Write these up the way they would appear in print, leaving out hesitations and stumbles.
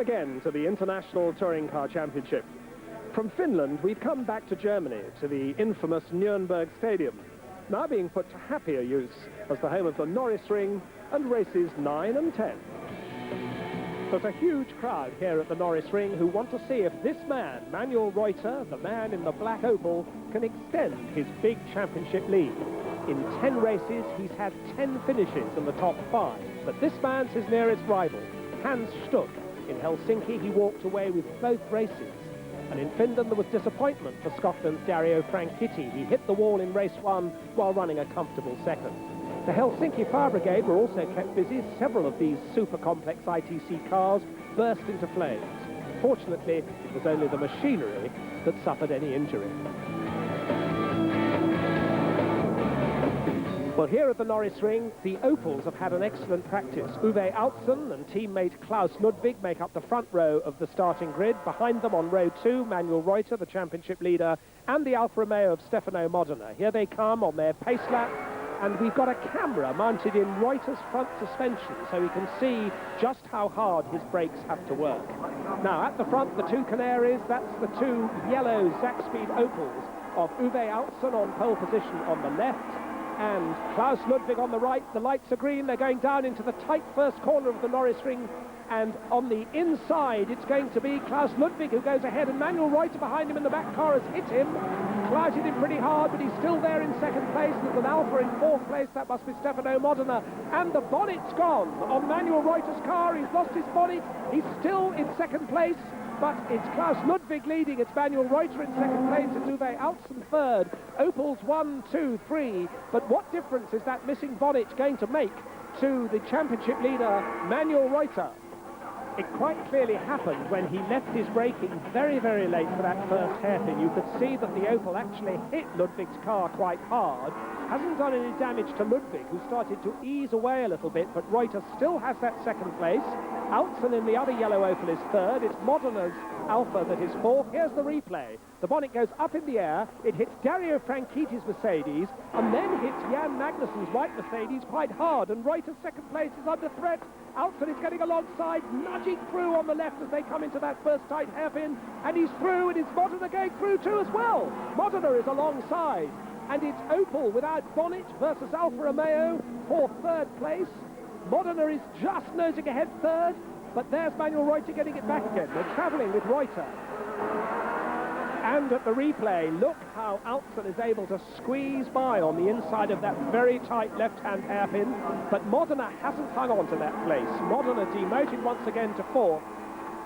again to the International Touring Car Championship. From Finland, we've come back to Germany, to the infamous Nürnberg Stadium, now being put to happier use as the home of the Norris Ring and races 9 and 10. There's a huge crowd here at the Norris Ring who want to see if this man, Manuel Reuter, the man in the black Opel, can extend his big championship lead. In 10 races, he's had 10 finishes in the top 5, but this man's his nearest rival, Hans Stuck. In Helsinki, he walked away with both races. And in Finland, there was disappointment for Scotland's Dario Franchitti. He hit the wall in race 1 while running a comfortable second. The Helsinki Fire Brigade were also kept busy. Several of these super complex ITC cars burst into flames. Fortunately, it was only the machinery that suffered any injury. Well, here at the Norris Ring, the Opels have had an excellent practice. Uwe Altsson and teammate Klaus Ludwig make up the front row of the starting grid. Behind them on row 2, Manuel Reuter, the championship leader, and the Alfa Romeo of Stefano Modena. Here they come on their pace lap, and we've got a camera mounted in Reuter's front suspension, so we can see just how hard his brakes have to work. Now, at the front, the 2 Canaries, that's the 2 yellow Zakspeed Opels of Uwe Altsson on pole position on the left, and Klaus Ludwig on the right. The lights are green. They're going down into the tight first corner of the Norris Ring, and on the inside it's going to be Klaus Ludwig who goes ahead, and Manuel Reuter behind him in the back car has hit him, clouted him pretty hard, but he's still there in second place. There's an Alfa in 4th place. That must be Stefano Modena, and the bonnet's gone on Manuel Reuter's car. He's lost his bonnet. He's still in second place, but it's Klaus Ludwig leading. It's Manuel Reuter in second place. It's Uwe Altsson third. Opels 1, 2, 3. But what difference is that missing bonnet going to make to the championship leader, Manuel Reuter? It quite clearly happened when he left his braking very, very late for that first hairpin. You could see that the Opel actually hit Ludwig's car quite hard. Hasn't done any damage to Ludwig, who started to ease away a little bit, but Reuter still has that second place. Altsson in the other yellow Opel is third. It's Modena's Alfa that is fourth. Here's the replay. The bonnet goes up in the air. It hits Dario Franchitti's Mercedes, and then hits Jan Magnussen's white Mercedes quite hard, and Reuter's second place is under threat. Altsson is getting alongside, nudging through on the left as they come into that first tight hairpin, and he's through, and it's Modena going through too as well. Modena is alongside, and it's Opel without bonnet versus Alfa Romeo for third place. Modena is just nosing ahead third, but there's Manuel Reuter getting it back again. They're travelling with Reuter. And at the replay, look how Altsson is able to squeeze by on the inside of that very tight left-hand hairpin, but Modena hasn't hung on to that place. Modena demoted once again to 4th,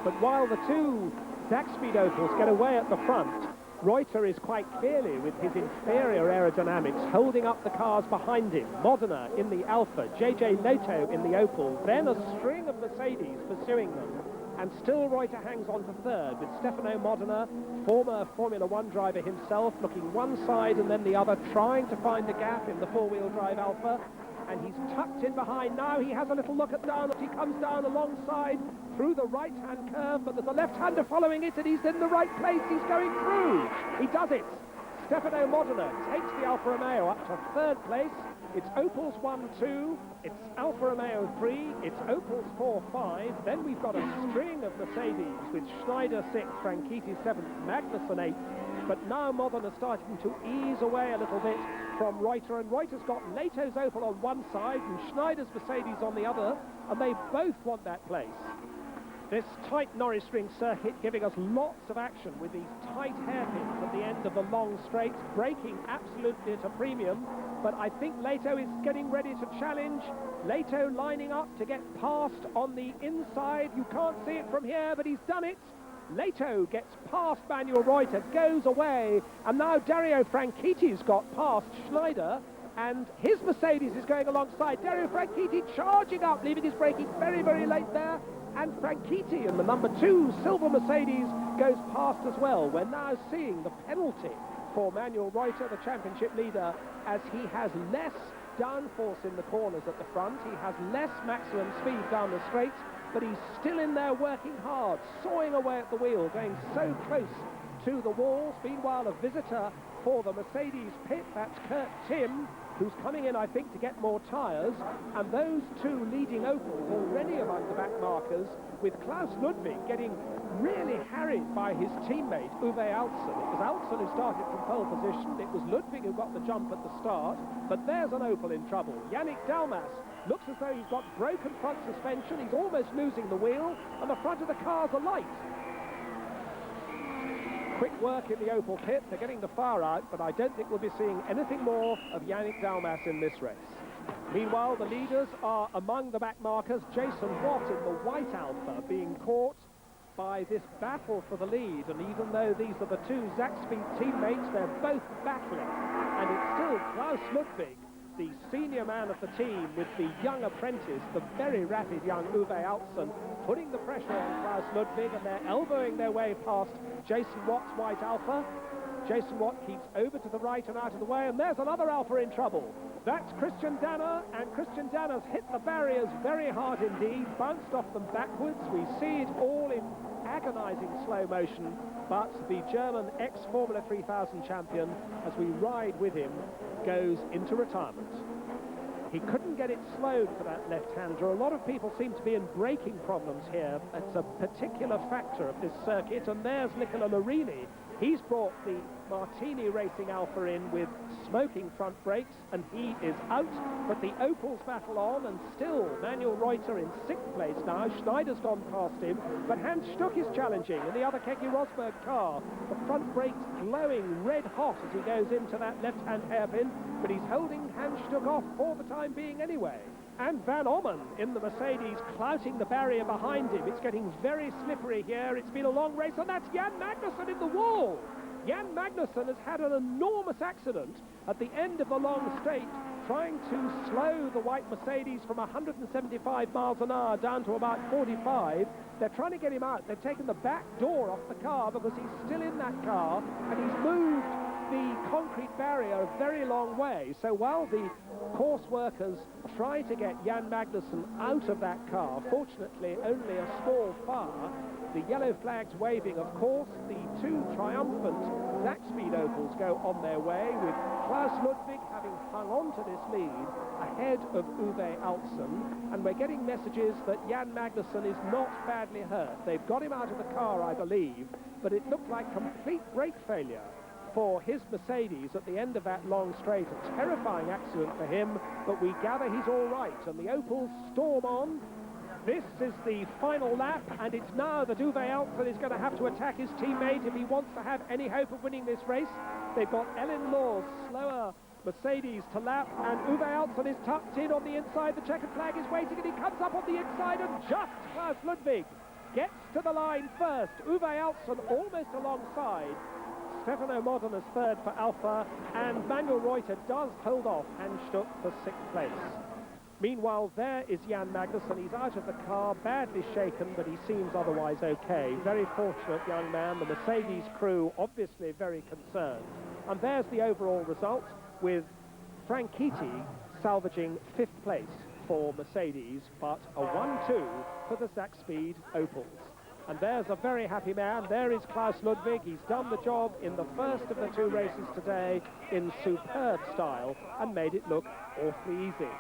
but while the 2 Zakspeed Opels get away at the front, Reuter is quite clearly, with his inferior aerodynamics, holding up the cars behind him. Modena in the Alfa, JJ Noto in the Opel, then a string of Mercedes pursuing them. And still Reuter hangs on to third, with Stefano Modena, former Formula 1 driver himself, looking one side and then the other, trying to find the gap in the four-wheel drive Alfa. And he's tucked in behind now. He has a little look at down as he comes down alongside through the right-hand curve, but there's a left-hander following it, and he's in the right place. He's going through. He does it. Stefano Modena takes the Alfa Romeo up to third place. It's Opels 1, 2, it's Alfa Romeo 3, it's Opels 4, 5. Then we've got a string of Mercedes with Schneider 6, Franchitti 7, Magnussen 8. But now Modena starting to ease away a little bit from Reuter, and Reuter's got Nato's Opel on one side and Schneider's Mercedes on the other, and they both want that place. This tight Norris Ring circuit giving us lots of action with these tight hairpins at the end of the long straights, braking absolutely at a premium, but I think Leto is getting ready to challenge. Leto lining up to get past on the inside. You can't see it from here, but he's done it. Leto gets past Manuel Reuter, goes away, and now Dario Franchitti's got past Schneider, and his Mercedes is going alongside. Dario Franchitti charging up, leaving his braking very, very late there, and Franchitti and the number 2 silver Mercedes goes past as well. We're now seeing the penalty for Manuel Reuter, the championship leader, as he has less downforce in the corners at the front. He has less maximum speed down the straights, but he's still in there working hard, sawing away at the wheel, going so close to the walls. Meanwhile, a visitor for the Mercedes pit, that's Kurt Tim, who's coming in, I think, to get more tyres, and those two leading Opels already among the back markers, with Klaus Ludwig getting really harried by his teammate, Uwe Altzen. It was Altzen who started from pole position, it was Ludwig who got the jump at the start, but there's an Opel in trouble. Yannick Dalmas looks as though he's got broken front suspension, he's almost losing the wheel, and the front of the car's alight. Quick work in the Opel pit, they're getting the fire out, but I don't think we'll be seeing anything more of Yannick Dalmas in this race. Meanwhile, the leaders are among the back markers. Jason Watt in the white Alfa being caught by this battle for the lead, and even though these are the two Zakspeed teammates, they're both battling, and it's still Klaus Ludwig, the senior man of the team, with the young apprentice, the very rapid young Uwe Altzen, putting the pressure on Klaus Ludwig, and they're elbowing their way past Jason Watt's white Alfa. Jason Watt keeps over to the right and out of the way, and there's another Alfa in trouble. That's Christian Danner, and Christian Danner's hit the barriers very hard indeed, bounced off them backwards. We see it all in agonizing slow motion, but the German ex-Formula 3000 champion, as we ride with him, goes into retirement. He couldn't get it slowed for that left-hander. A lot of people seem to be in braking problems here. It's a particular factor of this circuit, and there's Nicola Larini. He's brought the Martini Racing Alfa in with smoking front brakes, and he is out. But the Opels battle on, and still Manuel Reuter in 6th place now. Schneider's gone past him, but Hans Stuck is challenging in the other Keke Rosberg car. The front brakes glowing red hot as he goes into that left-hand hairpin, but he's holding Hans Stuck off for the time being anyway. And Van Ommen in the Mercedes clouting the barrier behind him. It's getting very slippery here. It's been a long race, and that's Jan Magnussen in the wall. Jan Magnussen has had an enormous accident at the end of the long straight, trying to slow the white Mercedes from 175 miles an hour down to about 45. They're trying to get him out. They've taken the back door off the car because he's still in that car, and he's moved the concrete barrier a very long way. So while the course workers try to get Jan Magnussen out of that car, fortunately only a small fire, the yellow flags waving. Of course, the two triumphant Zakspeed Opels go on their way, with Klaus Ludwig having hung on to this lead ahead of Uwe Altzen, and we're getting messages that Jan Magnussen is not badly hurt. They've got him out of the car, I believe, but it looked like complete brake failure for his Mercedes at the end of that long straight. A terrifying accident for him, but we gather he's all right, and the Opels storm on. This is the final lap, and it's now that Uwe Altzen is going to have to attack his teammate if he wants to have any hope of winning this race. They've got Ellen Law's slower Mercedes to lap, and Uwe Altzen is tucked in on the inside. The checkered flag is waiting, and he comes up on the inside, and just Klaus Ludwig gets to the line first. Uwe Altzen almost alongside. Stefano Modena is third for Alfa, and Manuel Reuter does hold off Hans Stuck for 6th place. Meanwhile, there is Jan Magnussen. He's out of the car, badly shaken, but he seems otherwise okay. Very fortunate young man. The Mercedes crew obviously very concerned. And there's the overall result, with Franchitti salvaging 5th place for Mercedes, but a 1-2 for the Zakspeed Opels. And there's a very happy man. There is Klaus Ludwig. He's done the job in the first of the two races today in superb style and made it look awfully easy.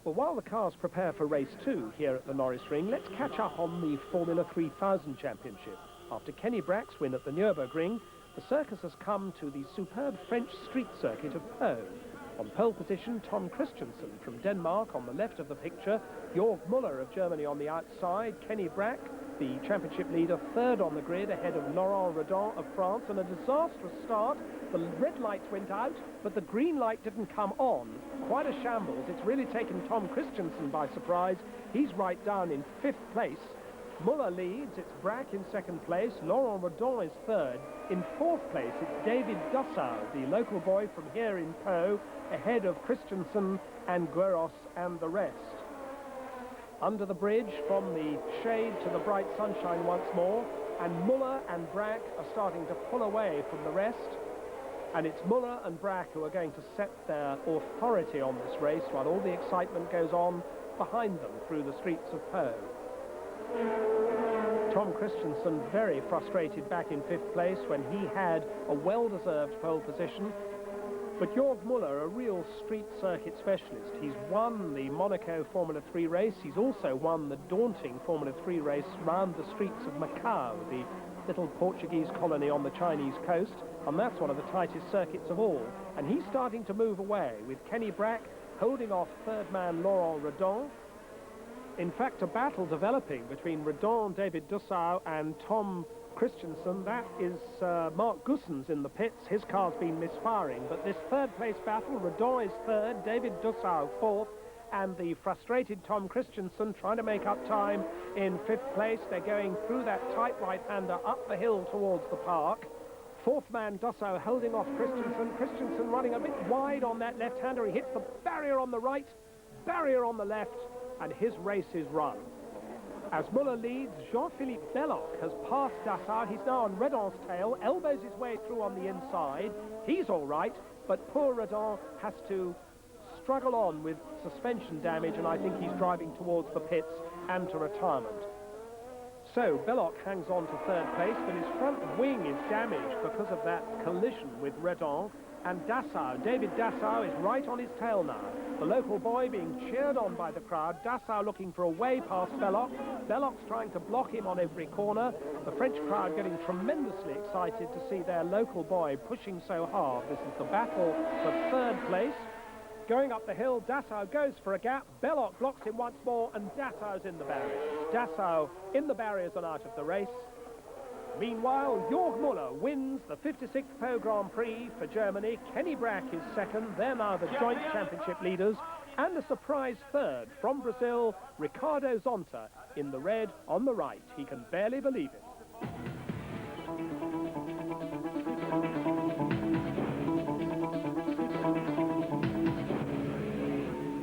Well, while the cars prepare for race 2 here at the Norris Ring, let's catch up on the Formula 3000 Championship. After Kenny Brack's win at the Nürburgring, the circus has come to the superb French street circuit of Pau. On pole position, Tom Christensen from Denmark on the left of the picture, Jörg Müller of Germany on the outside, Kenny Brack, the championship leader, third on the grid ahead of Laurent Redon of France, and a disastrous start. The red lights went out, but the green light didn't come on. Quite a shambles. It's really taken Tom Christensen by surprise. He's right down in 5th place. Müller leads, it's Brack in 2nd place, Laurent Redon is 3rd. In 4th place, it's David Dossau, the local boy from here in Pau, ahead of Christensen and Gueros and the rest. Under the bridge, from the shade to the bright sunshine once more, and Müller and Brack are starting to pull away from the rest. And it's Müller and Brack who are going to set their authority on this race while all the excitement goes on behind them through the streets of Pau. Tom Christensen very frustrated back in 5th place when he had a well-deserved pole position. But Jörg Müller, a real street circuit specialist, he's won the Monaco Formula 3 race. He's also won the daunting Formula 3 race round the streets of Macau, the little Portuguese colony on the Chinese coast, and that's one of the tightest circuits of all. And he's starting to move away, with Kenny Brack holding off third man Laurent Redon. In fact, a battle developing between Redon, David Dussault and Tom Christensen. That is Mark Goossens in the pits. His car's been misfiring, but this third place battle, Redon is third, David Dussault fourth, and the frustrated Tom Christensen trying to make up time in fifth place. They're going through that tight right-hander up the hill towards the park. Fourth man Dussault holding off Christensen. Christensen running a bit wide on that left-hander. He hits the barrier on the right, barrier on the left, and his race is run. As Müller leads, Jean-Philippe Belloc has passed Dussault. He's now on Redon's tail, elbows his way through on the inside. He's all right, but poor Redon has to struggle on with suspension damage, and I think he's driving towards the pits and to retirement. So Belloc hangs on to third place, but his front wing is damaged because of that collision with Redon. And Dussault, David Dussault, is right on his tail now. The local boy being cheered on by the crowd. Dussault looking for a way past Belloc. Belloc's trying to block him on every corner. The French crowd getting tremendously excited to see their local boy pushing so hard. This is the battle for third place. Going up the hill, Dussault goes for a gap. Belloc blocks him once more, and Dassault's in the barriers. Dussault in the barriers and out of the race. Meanwhile, Jörg Müller wins the 56th Pau Grand Prix for Germany. Kenny Brack is second. They're now the joint championship leaders. And a surprise third from Brazil, Ricardo Zonta in the red on the right. He can barely believe it.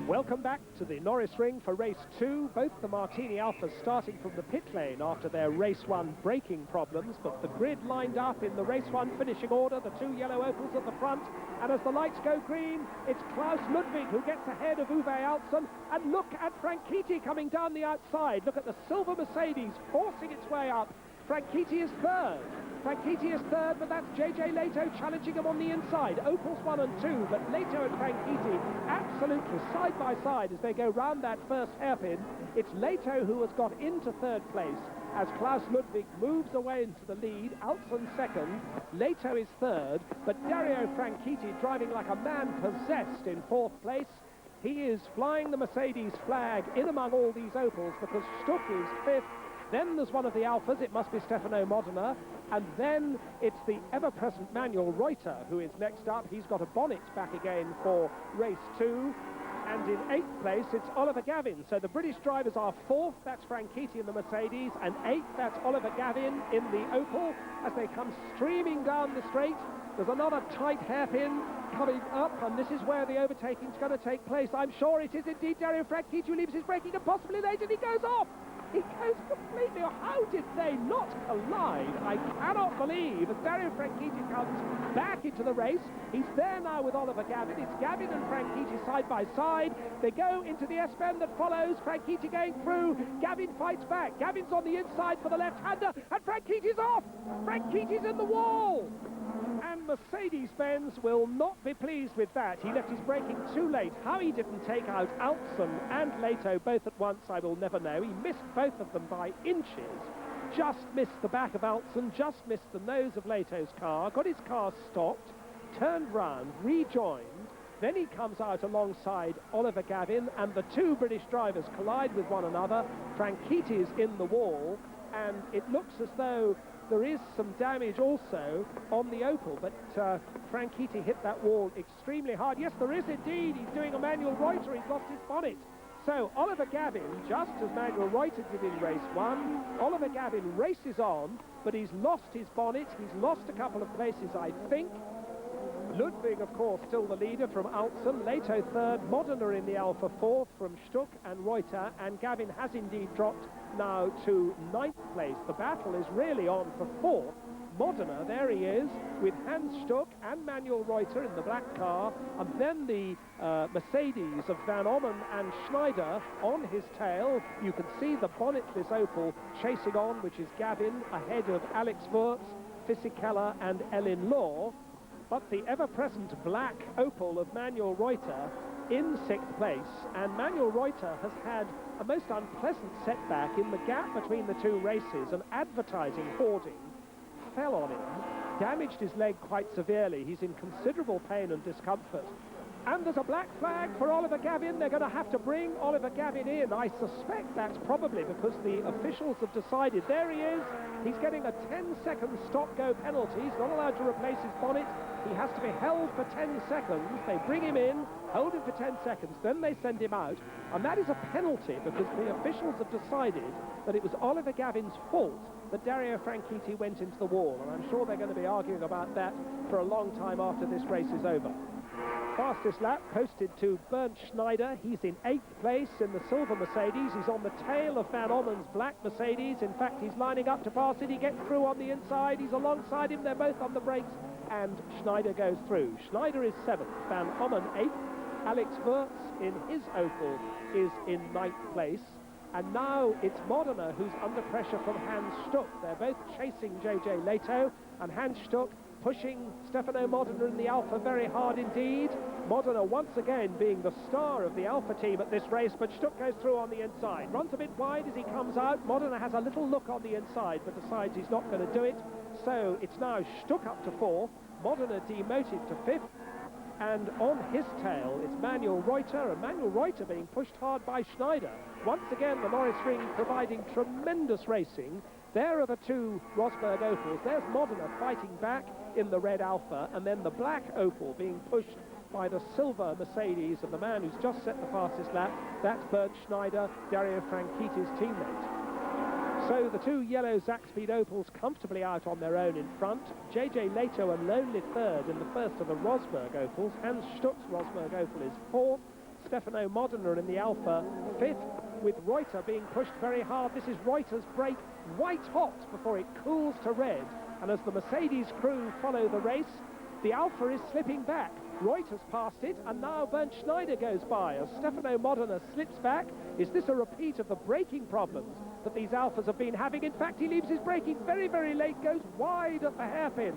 Welcome back to the Norris Ring for race 2. Both the Martini Alphas starting from the pit lane after their race 1 braking problems, but the grid lined up in the race 1 finishing order, the two yellow Opels at the front, and as the lights go green, it's Klaus Ludwig who gets ahead of Uwe Altzen, and look at Franchitti coming down the outside. Look at the silver Mercedes forcing its way up. Franchitti is third. Franchitti is third, but that's JJ Lehto challenging him on the inside. Opels 1 and 2, but Lehto and Franchitti absolutely side by side as they go round that first hairpin. It's Lehto who has got into third place as Klaus Ludwig moves away into the lead. Altzen second, Lehto is third, but Dario Franchitti driving like a man possessed in fourth place. He is flying the Mercedes flag in among all these Opels because Stuck is fifth. Then there's one of the Alphas, it must be Stefano Modena, and then it's the ever-present Manuel Reuter who is next up. He's got a bonnet back again for race 2, and in 8th place it's Oliver Gavin. So the British drivers are 4th, that's Franchitti in the Mercedes, and 8th, that's Oliver Gavin in the Opel as they come streaming down the straight. There's another tight hairpin coming up, and this is where the overtaking is going to take place. I'm sure it is indeed Dario Franchitti who leaves his braking, and possibly later he goes off. He goes completely. How did they not collide? I cannot believe. As Dario Franchitti comes back into the race, he's there now with Oliver Gavin. It's Gavin and Franchitti side by side. They go into the S-bend that follows. Franchitti going through. Gavin fights back. Gavin's on the inside for the left-hander, and Franchitti's off. Franchitti's in the wall. And Mercedes-Benz will not be pleased with that. He left his braking too late. How he didn't take out Altzen and Lehto both at once, I will never know. He missed both of them by inches. Just missed the back of Altzen, just missed the nose of Lehto's car, got his car stopped, turned round, rejoined. Then he comes out alongside Oliver Gavin, and the two British drivers collide with one another. Franchitti is in the wall, and it looks as though there is some damage also on the Opel, but Franchitti hit that wall extremely hard. Yes, there is indeed. He's doing a Manuel Reuter. He's lost his bonnet. So Oliver Gavin, just as Manuel Reuter did in race 1, Oliver Gavin races on, but he's lost his bonnet. He's lost a couple of places, I think. Ludwig, of course, still the leader from Altzen. Lehto third, Modena in the Alpha fourth from Stuck and Reuter, and Gavin has indeed dropped now to 9th place. The battle is really on for 4th. Modena, there he is, with Hans Stuck and Manuel Reuter in the black car, and then the Mercedes of Van Ommen and Schneider on his tail. You can see the bonnetless Opel chasing on, which is Gavin, ahead of Alex Wurz, Fisichella and Elin Law. but the ever-present black Opel of Manuel Reuter in 6th place, and Manuel Reuter has had a most unpleasant setback in the gap between the two races. An advertising hoarding fell on him, damaged his leg quite severely. He's in considerable pain and discomfort. And there's a black flag for Oliver Gavin. They're going to have to bring Oliver Gavin in. I suspect that's probably because the officials have decided. There he is. He's getting a 10-second stop-go penalty. He's not allowed to replace his bonnet. He has to be held for 10 seconds. They bring him in, hold him for 10 seconds, then they send him out. And that is a penalty because the officials have decided that it was Oliver Gavin's fault that Dario Franchitti went into the wall. And I'm sure they're going to be arguing about that for a long time after this race is over. Fastest lap posted to Bernd Schneider. He's in 8th place in the silver Mercedes. He's on the tail of Van Ommen's black Mercedes. In fact, he's lining up to pass it. He gets through on the inside. He's alongside him. They're both on the brakes, and Schneider goes through. Schneider is 7th. Van Ommen 8th. Alex Wurz in his Opel is in 9th place. And now it's Modena who's under pressure from Hans Stuck. They're both chasing JJ Leto, and Hans Stuck pushing Stefano Modena in the Alfa very hard indeed. Modena once again being the star of the Alfa team at this race, but Stuck goes through on the inside. Runs a bit wide as he comes out. Modena has a little look on the inside, but decides he's not going to do it. So it's now Stuck up to 4th, Modena demoted to 5th, and on his tail it's Manuel Reuter, and Manuel Reuter being pushed hard by Schneider. Once again, the Norris Ring providing tremendous racing. There are the two Rosberg Opels. There's Modena fighting back in the red Alfa, and then the black Opel being pushed by the silver Mercedes of the man who's just set the fastest lap. That's Bernd Schneider, Dario Franchitti's teammate. So the two yellow Zakspeed Opels comfortably out on their own in front. JJ Leto a lonely third in the first of the Rosberg Opels. Hans Stuck's Rosberg Opel is 4th. Stefano Modena in the Alfa 5th, with Reuter being pushed very hard. This is Reuter's brake white hot before it cools to red, and as the Mercedes crew follow the race, the Alfa is slipping back. Reuter's passed it, and now Bernd Schneider goes by as Stefano Modena slips back. Is this a repeat of the braking problems that these Alfas have been having? In fact, he leaves his braking very, very late, goes wide at the hairpin.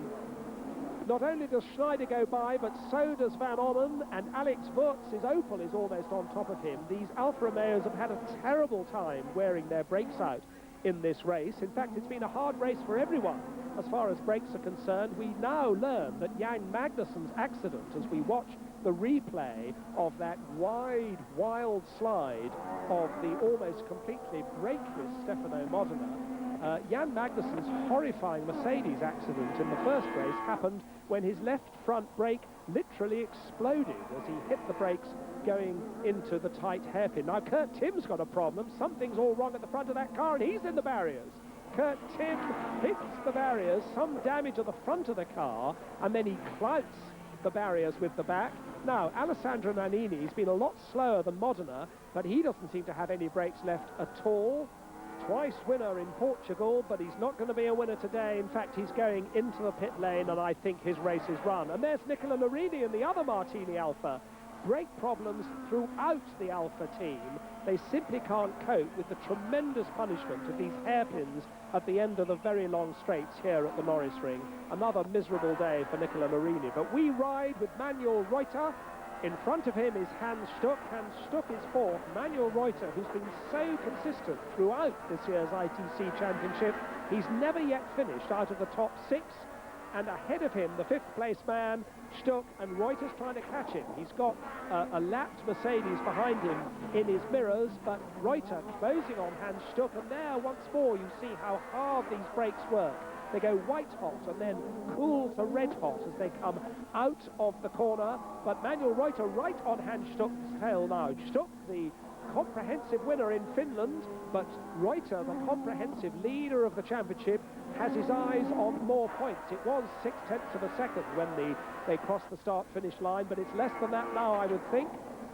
Not only does Schneider go by, but so does Van Ommen, and Alex Wurz, his Opel, is almost on top of him. These Alfa Romeos have had a terrible time wearing their brakes out in this race. In fact, it's been a hard race for everyone as far as brakes are concerned. We now learn that Jan Magnussen's accident, as we watch the replay of that wide, wild slide of the almost completely brakeless Stefano Modena, Jan Magnussen's horrifying Mercedes accident in the first race happened when his left front brake literally exploded as he hit the brakes going into the tight hairpin. Now, Kurt Timm's got a problem. Something's all wrong at the front of that car, and he's in the barriers. Kurt Timm hits the barriers, some damage at the front of the car, and then he clouts the barriers with the back. Now, Alessandro Nannini's been a lot slower than Modena, but he doesn't seem to have any brakes left at all. Twice winner in Portugal, but he's not going to be a winner today. In fact, he's going into the pit lane, and I think his race is run. And there's Nicola Marini in the other Martini Alfa. Brake problems throughout the Alfa team. They simply can't cope with the tremendous punishment of these hairpins at the end of the very long straights here at the Norris Ring. Another miserable day for Nicola Marini. But we ride with Manuel Reuter. In front of him is Hans Stuck. Hans Stuck is 4th. Manuel Reuter, who's been so consistent throughout this year's ITC Championship, he's never yet finished out of the top 6. And ahead of him, the 5th place man, Stuck, and Reuter's trying to catch him. He's got a lapped Mercedes behind him in his mirrors, but Reuter closing on Hans Stuck, and there once more you see how hard these brakes work. They go white hot and then cool to red hot as they come out of the corner, but Manuel Reuter right on Hans Stuck's tail now. Stuck, the comprehensive winner in Finland, but Reuter, the comprehensive leader of the championship, has his eyes on more points. It was 0.6 of a second when they crossed the start-finish line, but it's less than that now, I would think.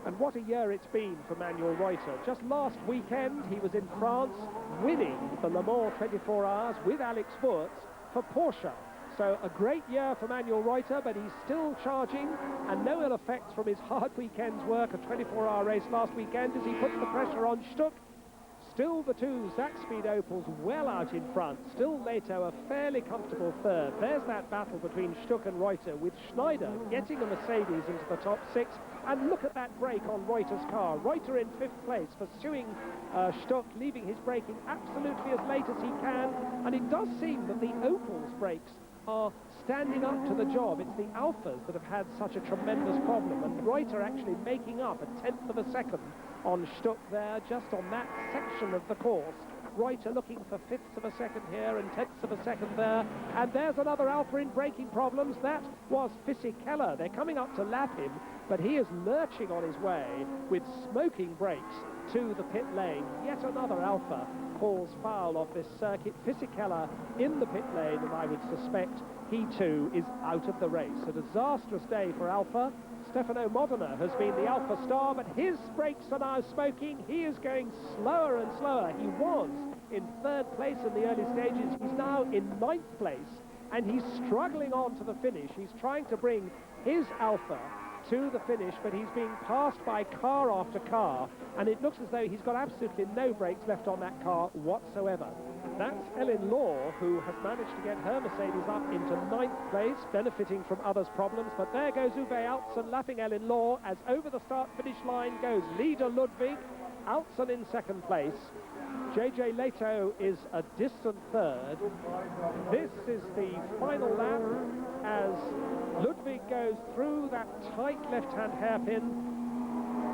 And what a year it's been for Manuel Reuter. Just last weekend, he was in France winning the Le Mans 24 Hours with Alex Wurz for Porsche. So a great year for Manuel Reuter, but he's still charging, and no ill effects from his hard weekend's work, a 24-hour race last weekend, as he puts the pressure on Stuck. Still the two Zakspeed Opels well out in front. Still Leto a fairly comfortable third. There's that battle between Stuck and Reuter, with Schneider getting a Mercedes into the top 6. And look at that brake on Reuter's car. Reuter in 5th place, pursuing Stuck, leaving his braking absolutely as late as he can. And it does seem that the Opel's brakes are standing up to the job. It's the Alphas that have had such a tremendous problem, and Reuter actually making up a 1/10 of a second on Stuck there, just on that section of the course. Reuter looking for 1/5 of a second here and 1/10 of a second there, and there's another Alpha in braking problems. That was Fisichella. They're coming up to lap him, but he is lurching on his way with smoking brakes to the pit lane. Yet another Alpha falls foul of this circuit. Fisichella in the pit lane, and I would suspect he too is out of the race. A disastrous day for Alpha. Stefano Modena has been the Alpha star, but his brakes are now smoking. He is going slower and slower. He was in 3rd place in the early stages. He's now in 9th place, and he's struggling on to the finish. He's trying to bring his Alpha to the finish, but he's being passed by car after car, and it looks as though he's got absolutely no brakes left on that car whatsoever. That's Ellen Law, who has managed to get her Mercedes up into 9th place, benefiting from others' problems, but there goes Uwe Altsen lapping Ellen Law as over the start-finish line goes leader Ludwig. Altsen in 2nd place. JJ Leto is a distant 3rd. This is the final lap as Ludwig goes through that tight left-hand hairpin.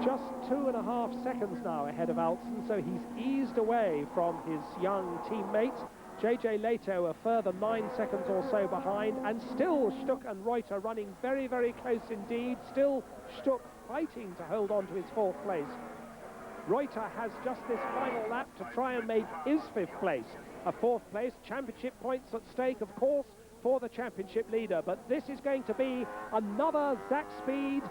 Just 2.5 seconds now ahead of Altsen, so he's eased away from his young teammate. JJ Leto a further 9 seconds or so behind, and still Stuck and Reuter running very, very close indeed. Still Stuck fighting to hold on to his 4th place. Reuter has just this final lap to try and make his 5th place a 4th place. Championship points at stake, of course, for the championship leader, but this is going to be another Zakspeed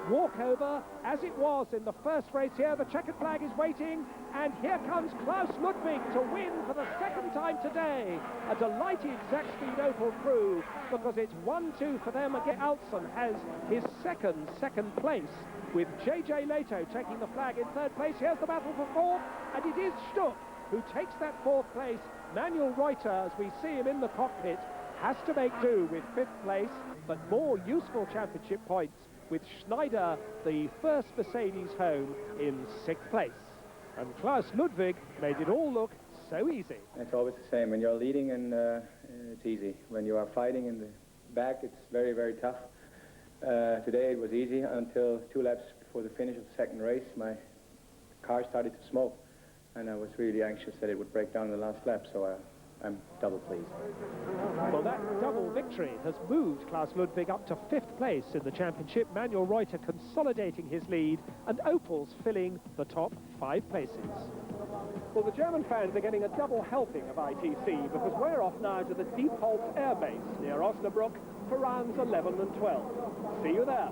walkover, as it was in the first race here. The checkered flag is waiting, and here comes Klaus Ludwig to win for the 2nd time today. A delighted Zakspeed Opel crew, because it's 1-2 for them again. Altsen has his second place, with JJ Leto taking the flag in 3rd place. Here's the battle for 4th, and it is Stuck who takes that 4th place. Manuel Reuter, as we see him in the cockpit, has to make do with 5th place, but more useful championship points with Schneider, the first Mercedes home, in 6th place. And Klaus Ludwig made it all look so easy. It's always the same. When you're leading, and it's easy. When you are fighting in the back, it's very, very tough. Today it was easy until 2 laps before the finish of the 2nd race. My car started to smoke, and I was really anxious that it would break down in the last lap, so I'm double pleased. Well, that double victory has moved Klaus Ludwig up to 5th place in the championship. Manuel Reuter consolidating his lead, and Opel's filling the top 5 places. Well, the German fans are getting a double helping of ITC, because we're off now to the Diepholz Air Base near Osnabrück for rounds 11 and 12. See you there.